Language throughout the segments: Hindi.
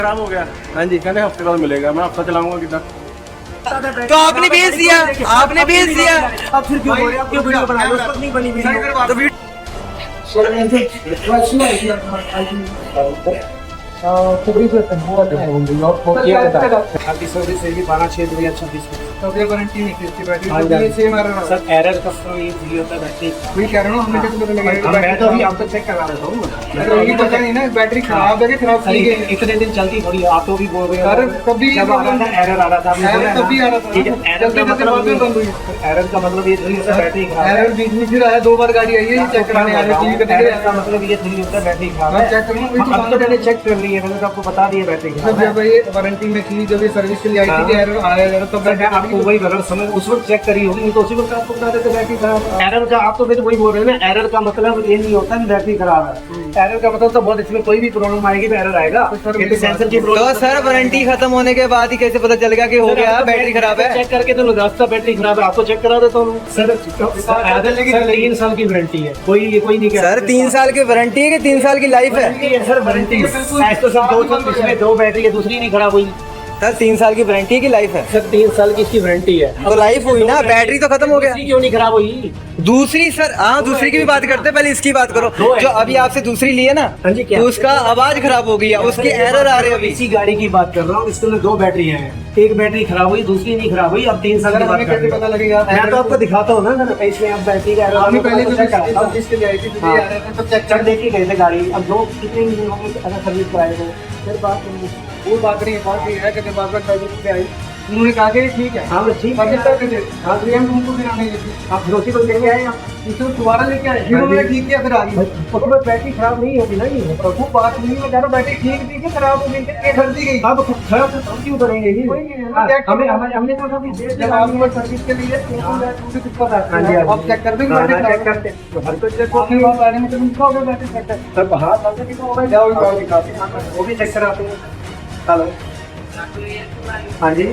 खराब हो गया। हाँ जी, कहते हफ्ते बाद मिलेगा। मैं हफ्ता चलाऊंगा कितना? तो आपने भेज दिया, आपने भेज दिया। अब फिर क्यों बोल रहे हो? क्यों वीडियो बना रहे हो? उस वक्त नहीं बनी वीडियो। तो वीडियो आपकी सर्विस रहेगी 12/6/2026 में। वारंटी नहीं थी इसकी बैटरी हाँ, तो ये सेम आ रहा है। सर एरर का तो ये भी होता है बैटरी। वही कह रहा हूँ हमें कैसे पता लगेगा मैं तो अभी आपको चेक करा रहा हूँ। ये पता नहीं ना बैटरी खराब है कि खराब सर की गई इतने दिन चलती थोड़ी, आप तो भी बोल रहे हो। सर कभी जब आ रहा था एरर आ रहा था, आपने बोला तभी आ रहा था ठीक है। एरर का मतलब बंद हुई। एरर का मतलब ये थोड़ी होता है बैटरी खराब है। एरर बीच में फिर आया 2 बार गाड़ी आई है ये चेक कराने आ रही थी कभी एरर का मतलब ये थोड़ी होता है बैटरी खराब है। चेक करूँ अब तो मैंने चेक कर ली है, मैंने तो आपको बता दिया बैटरी खराब है। जब ये वारंटी में थी जब ये सर्विस के लिए आई थी कि एरर आया जरा तो मैं आपको वही गलत समझ उस वक्त चेक करी होगी, तो उसी वक्त आपको बता देते बैटरी खराब है। एरर का आप तो फिर वही बोल रहे हैं ना, एरर का मतलब ये नहीं होता कि बैटरी खराब है। एरर का मतलब तो बहुत, इसमें कोई भी प्रॉब्लम आएगी तो एरर आएगा। ये तो सेंसर की तो प्रॉब्लम। सर वारंटी खत्म होने के बाद ही कैसे पता चलेगा कि हो गया बैटरी खराब है? चेक करके तो रास्ता बैटरी खराब है, आपको चेक करा देता हूँ सर। 3 साल की वारंटी है, कोई नहीं कह सर 3 साल की वारंटी है कि 3 साल की लाइफ है? सर वारंटी है। ऐसे तो सब इसमें 2 बैटरी है, दूसरी नहीं खराब हुई। सर 3 साल की वारंटी है कि लाइफ है? सर 3 साल की इसकी वारंटी है। तो लाइफ हुई ना, बैटरी तो खत्म हो गया। दूसरी क्यों नहीं खराब हुई? दूसरी सर, हाँ दूसरी की भी बात करते हैं, पहले इसकी बात करो। जो अभी आपसे दूसरी ली है ना, हाँ जी, क्या? तो उसका आवाज खराब हो गई है, उसके एरर आ रहे हैं अभी। इसी गाड़ी की बात कर रहा हूँ, इसके अंदर 2 बैटरी हैं। एक बैटरी खराब हुई, दूसरी नहीं खराब हुई। अब 3 साल की बात कर कैसे रहे पता हो। लगेगा? मैं तो आपको दिखाता हूँ ना सर, इसमें अब बैटरी का आपने पहले जो चेक कराता हूँ। सर्विस के लिए आई थी तो ये आ रहा था तो चेक चेक देखिए कैसे गाड़ी। अब 2 कितने दिन हो गए अगर सर्विस कराए हो, फिर बात करेंगे। वो बात नहीं है, बात ये है कि जब बार सर्विस पे आई उन्होंने कहा कि ठीक है हाँ ठीक सर्विस है। कर दीजिए। हाँ तो हम तुमको फिर आने देते आप भरोसे को लेके आए आप। इसको दोबारा लेके आए फिर उन्होंने ठीक किया फिर आ गई। उसमें बैटरी खराब नहीं होती ना ये। वो बात नहीं मैं कह रहा हूँ बैटरी ठीक थी कि खराब हो गई ये कर दी गई। अब खराब तो हम क्यों करेंगे ये? कोई नहीं है ना, हाँ, चेक हमने करो। हमने तो अभी देश जब आप सर्विस के लिए मुझे दिक्कत आती है आप चेक कर देंगे बैटरी चेक खराब करते हर कोई चेक आपने बात आ रही है मतलब उनका हो गया बैटरी चेक कर सब हाथ से कितना हो गया जाओ दिखाते हैं, वो भी चेक कराते हैं। हेलो हाँ जी।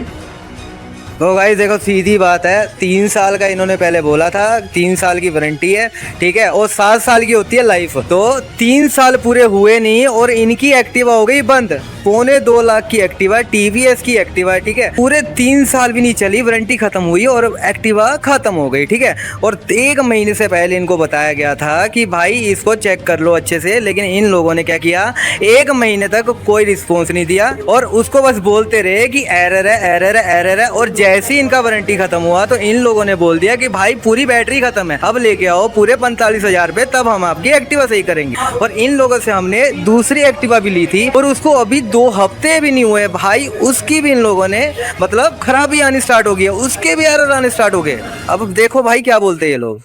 तो गाइस देखो सीधी बात है, 3 साल का इन्होंने पहले बोला था, 3 साल की वारंटी है, ठीक है, और 7 साल की होती है लाइफ। तो 3 साल पूरे हुए नहीं और इनकी एक्टिवा हो गई बंद। 2.25 लाख की एक्टिवा, टीवीएस की एक्टिवा है, ठीक है, पूरे 3 साल भी नहीं चली, वारंटी खत्म हुई और एक्टिवा खत्म हो गई, ठीक है। और 1 महीने से पहले इनको बताया गया था कि भाई इसको चेक कर लो अच्छे से, लेकिन इन लोगों ने क्या किया, 1 महीने तक कोई रिस्पॉन्स नहीं दिया और उसको बस बोलते रहे कि एरर है एरर है एरर है। और जैसे ही इनका वारंटी खत्म हुआ तो इन लोगों ने बोल दिया कि भाई पूरी बैटरी खत्म है, अब लेके आओ पूरे 45,000 रुपए, तब हम आपकी एक्टिवा सही करेंगे। और इन लोगों से हमने दूसरी एक्टिवा भी ली थी और उसको अभी 2 हफ्ते भी नहीं हुए भाई, उसकी भी इन लोगों ने मतलब खराबी आनी स्टार्ट हो गई है, उसके भी एरर आने स्टार्ट हो गए। अब देखो भाई क्या बोलते हैं ये लोग।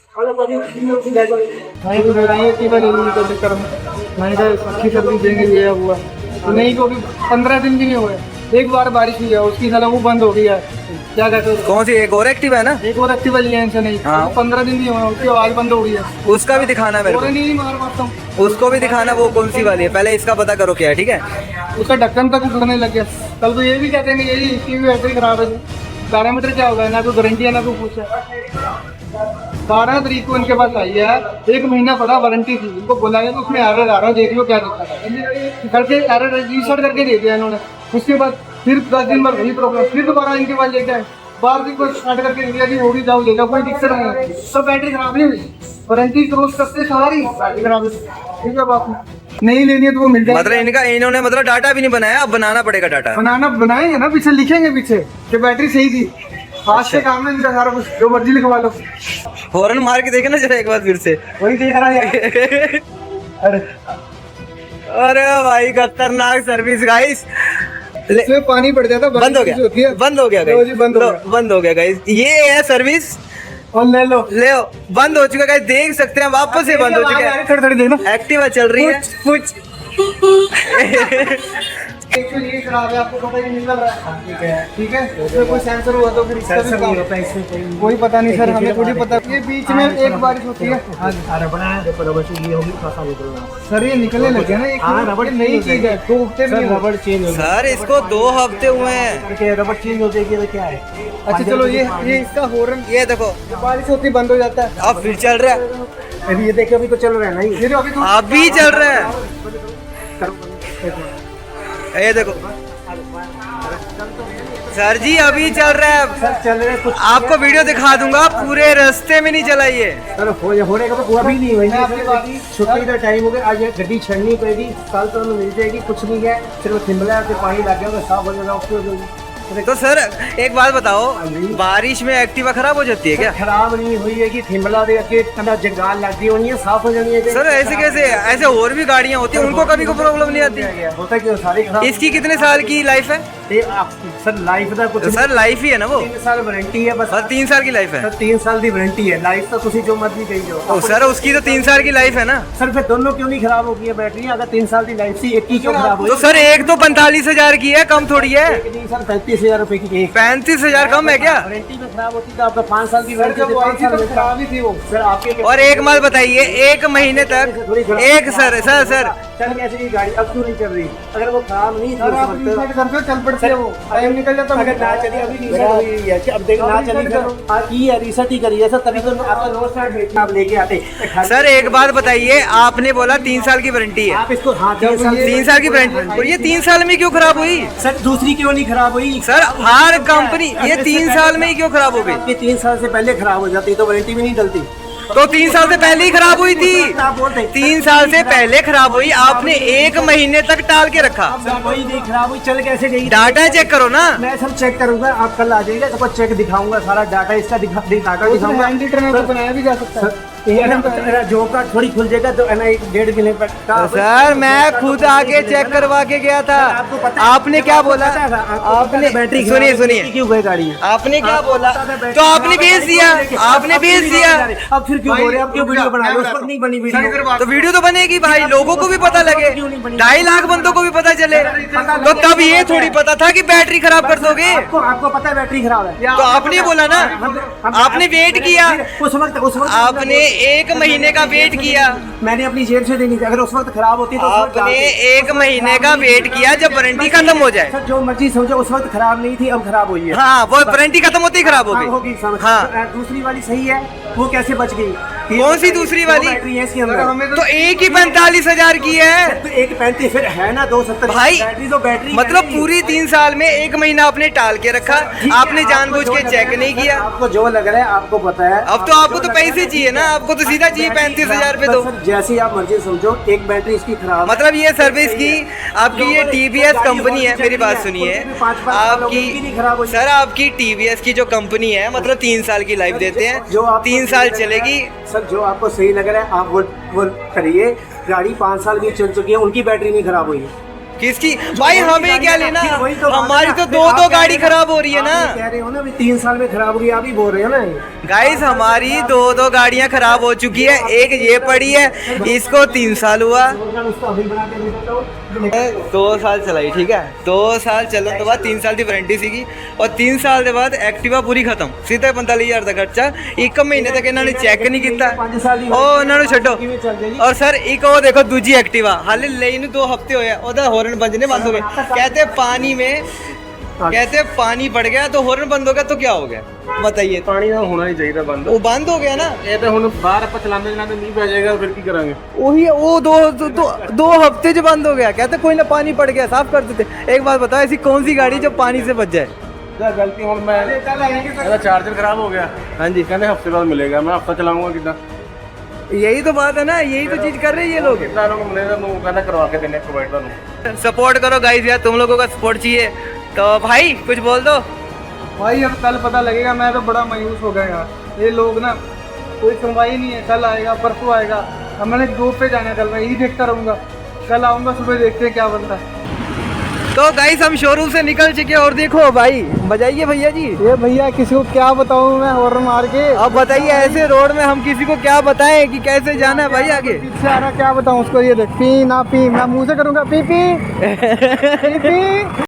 नहीं तो बताइए कि बार नहीं तो चक्कर में नहीं तो अच्छी सर्विस देंगे ये हुआ नहीं को भी 15 दिन भी नहीं हुए। एक बार बारिश हुई है उसकी साला वो बंद हो गई है, क्या कहते हो कौन सी एक और एक्टिवा है ना, एक और एक्टिवा लिया इनसे नहीं। हाँ। 15 दिन भी हुए उसकी आवाज बंद हो गई है। उसका भी दिखाना है मेरे और नहीं मार पाता हूँ को, उसको भी दिखाना, वो कौन सी वाली है, पहले इसका पता करो क्या है, ठीक है। उसका ढक्कन तक उखड़ने लग गया। कल तो ये भी कहते हैं कि यही इसकी भी बैटरी खराब है। पैरामीटर क्या होगा, ना कोई गारंटी है ना कोई कुछ है। 12 तारीख को इनके पास आई है, 1 महीना पड़ा वारंटी थी, इनको बोला गया तो उसमें एरर आ रहा है, देख लो क्या दिक्कत है करके एरर रीसेट करके दे दिया इन्होंने। उसके बाद फिर 10 दिन बाद वही प्रॉब्लम, फिर दोबारा इनके पास लेके आए, 12 दिन को स्टार्ट करके दिया कि होगी जाओ ले जाओ, कोई दिक्कत नहीं है। सब बैटरी खराब नहीं हुई, वारंटी क्रॉस करते सारी बैटरी खराब हुई। ठीक है बात नहीं लेनी है तो वो मिल जाएगी। मतलब इनका इन्होंने मतलब डाटा भी नहीं बनाया, अब बनाना पड़ेगा डाटा। बनाना बनाएंगे ना, पीछे लिखेंगे पीछे कि बैटरी सही थी। आज से काम है इनका सारा कुछ, जो मर्जी लिखवा लो। हॉर्न मार के देखे ना जरा एक बार फिर से। वही देख रहा है। अरे अरे भाई खतरनाक सर्विस गाइस। इसमें पानी पड़ जाता, बंद हो गया, बंद हो गया लो जी, बंद हो लो, गया। बंद हो गया गाइस। ये है सर्विस और ले लो ले आओ, बंद हो चुका गाइस, देख सकते हैं वापस से बंद हो चुका है। थोड़ी थोड़ी देखना एक्टिवा चल रही है कुछ एक्चुअली ये खराब है, आपको पता ही नहीं लग रहा है। ठीक है उसमें कोई सेंसर हुआ तो फिर इसका भी काम होता है, इसमें कोई पता नहीं सर, हमें थोड़ी पता। ये बीच में एक बारिश होती है सर, ये निकलने लगे ना, एक रबड़ नई चीज है, 2 हफ्ते में रबड़ चेंज हो गया। सर इसको 2 हफ्ते हुए हैं। रबड़ चेंज हो जाएगी तो क्या है? अच्छा चलो ये इसका हॉर्न, ये देखो बारिश होती बंद हो जाता है। अब फिर चल रहा है, अभी ये देखिए, अभी तो चल रहा है ना ये। फिर अभी अभी चल रहा है। ये देखो सर जी अभी चल रहा है, सर चल रहे कुछ आपको वीडियो दिखा दूंगा, पूरे रास्ते में नहीं चलाइए। सर होने का तो हुआ भी नहीं, वही मैं आपकी बात छुट्टी का टाइम हो गया, आज ये गड्डी छड़नी पड़ेगी, कल तो हमें मिल जाएगी, कुछ नहीं है, सिर्फ थिम्बला से पानी लग गया साफ हो जाएगा उसको। तो सर एक बात बताओ, बारिश में एक्टिवा खराब हो जाती है क्या? खराब नहीं हुई है कि थिम्बला दे के अंदर जंगाल लगती होनी है, साफ हो जानी है सर ऐसे कैसे, ऐसे और भी गाड़ियाँ होती हैं उनको कभी कोई प्रॉब्लम नहीं आती? होता क्यों सारी खराब। इसकी कितने साल की लाइफ है? सर लाइफ का कुछ तो सर लाइफ ही है ना वो, 3 साल वारंटी है बस। सर 3 साल की लाइफ है। सर 3 साल की वारंटी है, लाइफ तो तुसी जो मर्जी कही जाओ। तो सर उसकी तो 3 साल की लाइफ है ना। सर फिर दोनों क्यों नहीं खराब हो गई है बैटरी? अगर 3 साल की लाइफ थी, एक की क्यों खराब हुई? तो सर एक तो 45,000 की है, कम थोड़ी है। एक नहीं सर 35,000 रुपए की एक 35,000 कम है क्या? वारंटी में खराब होती तो आपका 5 साल की सर वारंटी जब थी, वो आई 5 थी साल तो में खराब ही थी वो। सर आपके और एक बात बताइए, 1 महीने तक एक सर चल कैसे की गाड़ी अब क्यों नहीं चल रही? अगर वो खराब नहीं सर आप थी रीसेट करते हो, चल पड़ती है वो, टाइम निकल जाता अगर ना चली अभी रीसेट हुई है कि अब देख ना चली फिर आप की है रीसेट ही करिए सर, तभी तो आपका नो स्टार्ट भेजना आप लेके आते। सर एक बात बताइए, आपने बोला 3 साल की वारंटी है, आप इसको हाँ 3 3 साल की वारंटी, तो ये 3 साल में क्यों खराब हुई? सर दूसरी क्यों नहीं खराब हुई? सर हर कंपनी ये 3 साल में ही क्यों खराब हो गई? आपकी 3 साल से पहले खराब हो जाती तो वारंटी भी नहीं डलती। तो 3 साल से पहले ही खराब हुई थी। आप बोलते 3 साल से पहले खराब हुई, आपने 1 महीने तक टाल के रखा। सर वही नहीं खराब हुई, चल कैसे गई? डाटा चेक करो ना। मैं सब चेक करूंगा, आप कल आ जाइएगा, सबको चेक दिखाऊंगा, सारा डाटा इसका डाटा दिखाऊंगा। हैंड रिटर्न तो बनाया भी जा सकता है। ये ना जो का थोड़ी खुल जाएगा तो है ना 1.5 महीने तक का। सर मैं खुद आके चेक करवा के गया था। आपको पता है? आपने क्या बोला? आपने बैटरी सुनिए क्यों गई गाड़ी? आपने क्या बोला? तो आपने भेज दिया, आपने भेज दिया। अब फिर क्यों बोल रहे हैं? अब क्यों वीडियो बना रहे हो? उस पर नहीं बनी वीडियो। तो वीडियो तो बनेगी भाई, लोगों को भी पता लगे, 2.5 लाख बंदों को भी पता चले। तो तब ये थोड़ी पता था कि बैटरी खराब कर दोगे। आपको पता है बैटरी खराब है तो आपने बोला ना, आपने वेट किया, उस वक्त आपने 1 महीने का वेट किया, मैंने अपनी जेब से देनी थी। अगर उस वक्त खराब होती तो उस वक्त आपने डालते। 1 महीने का वेट किया जब वारंटी खत्म हो जाए। सर जो मर्जी समझो, उस वक्त खराब नहीं थी, अब खराब हुई है। हाँ वो वारंटी खत्म होती ही खराब हो गई। होगी समझ। हाँ। दूसरी वाली सही है, वो कैसे बच गई? कौन सी दूसरी वाली? बैटरी है इसके अंदर। हमें तो एक ही 45,000 की है तो 1.35 फिर है ना 270 भाई। बैटरी तो बैटरी मतलब पूरी 3 साल में 1 महीना आपने टाल के रखा, आपने जानबूझ के चेक नहीं किया। आपको जो लग रहा है आपको पता है। अब तो आपको तो पैसे चाहिए ना, आपको तो सीधा चाहिए 35,000 पे दो। जैसी आप मर्जी समझो, एक बैटरी इसकी खराब। मतलब ये सर्विस की आपकी ये TVS कंपनी है, मेरी बात सुनिए, आपकी सर आपकी TVS की जो कंपनी है मतलब 3 साल की लाइफ देते हैं, 3 साल चलेगी। सर जो आपको सही लग रहा है आप वो करिए। गाड़ी 5 साल की चल चुकी है, उनकी बैटरी नहीं खराब हुई है। किसकी भाई, हमें क्या लेना? वही तो हमारी तो बात है। 2 गाड़ी खराब हो रही है ना। आप कह रहे हो ना 3 साल में खराब हो गई, आप ही बोल रहे हो ना। गाइस हमारी 2 गाड़ियां खराब हो चुकी है, एक ये पड़ी है, इसको 3 साल हुआ। 2 साल चलाई, ठीक है, 2 साल चलन के बाद 3 साल की वारंटी सीगी, और 3 साल के बाद एक्टिवा पूरी खत्म, सीधा 45,000 का खर्चा। 1 महीने तक इन्होंने चेक नहीं किया, ਉਹ ਇਹਨਾਂ ਨੂੰ ਛੱਡੋ। और सर एक और देखो दूजी एक्टिवा हाले लेने 2 हफ्ते होया, ओदा हॉर्न बजने बंद हो गए। कहते पानी में, कहते पानी पड़ गया तो हॉर्न बंद हो गया, तो क्या हो गया बताइए? ਪਾਣੀ ਦਾ ਹੋਣਾ ਨਹੀਂ ਚਾਹੀਦਾ ਬੰਦ। वो बंद हो गया ना। ਇਹ ਤਾਂ ਹੁਣ ਬਾਹਰ ਆਪਾਂ ਚਲਾਉਂਦੇ ਚਲਾਉਂਦੇ ਨਹੀਂ ਪੈ ਜਾਏਗਾ, ਫਿਰ ਕੀ ਕਰਾਂਗੇ? वही वो 2 हफ्ते जो बंद हो गया, कहते कोई ना पानी पड़ गया साफ कर देते। एक बात बताओ, ऐसी कौन सी गाड़ी जो पानी से बच जाए? ਗਲਤੀ ਹੁਣ ਮੈਂ ਇਹਦਾ ਚਾਰਜਰ ਖਰਾਬ ਹੋ ਗਿਆ। हाँ जी, ਕਹਿੰਦੇ ਹਫਤੇ ਬਾਅਦ ਮਿਲੇਗਾ, ਮੈਂ ਹਫਤਾ ਚਲਾਉਂਗਾ ਕਿੱਦਾਂ? यही तो बात है ना, यही तो चीज कर रहे हैं ये लोग। ਕਿੰਨਾ ਲੋਕ ਮੈਨੇਜਰ ਨੂੰ ਕਹਿੰਦਾ ਕਰਵਾ ਕੇ ਦੇਣੇ ਪ੍ਰੋਵਾਈਡ ਤੁਹਾਨੂੰ। सपोर्ट करो गाइस यार, तुम लोगों का सपोर्ट चाहिए। तो भाई कुछ बोल दो। भाई अब कल पता लगेगा, मैं तो बड़ा मायूस हो गया यार। ये लोग ना कोई सुनवाई नहीं है, कल आएगा परसों आएगा। अब मैंने जॉब पे जाना, कल मैं यही देखता रहूँगा, कल आऊँगा सुबह देखते हैं क्या बनता है। तो गाइस हम शोरूम से निकल चुके हैं, और देखो भाई बजाइए भैया जी। ये भैया किसी को क्या बताऊँ मैं हॉर्न मार के। अब बताइए ऐसे रोड में हम किसी को क्या बताएं कि कैसे जाना है भाई आगे? पीछे आ रहा क्या बताऊँ उसको, ये देख पी ना पी, मैं मुँह से करूँगा पी पी पी पी।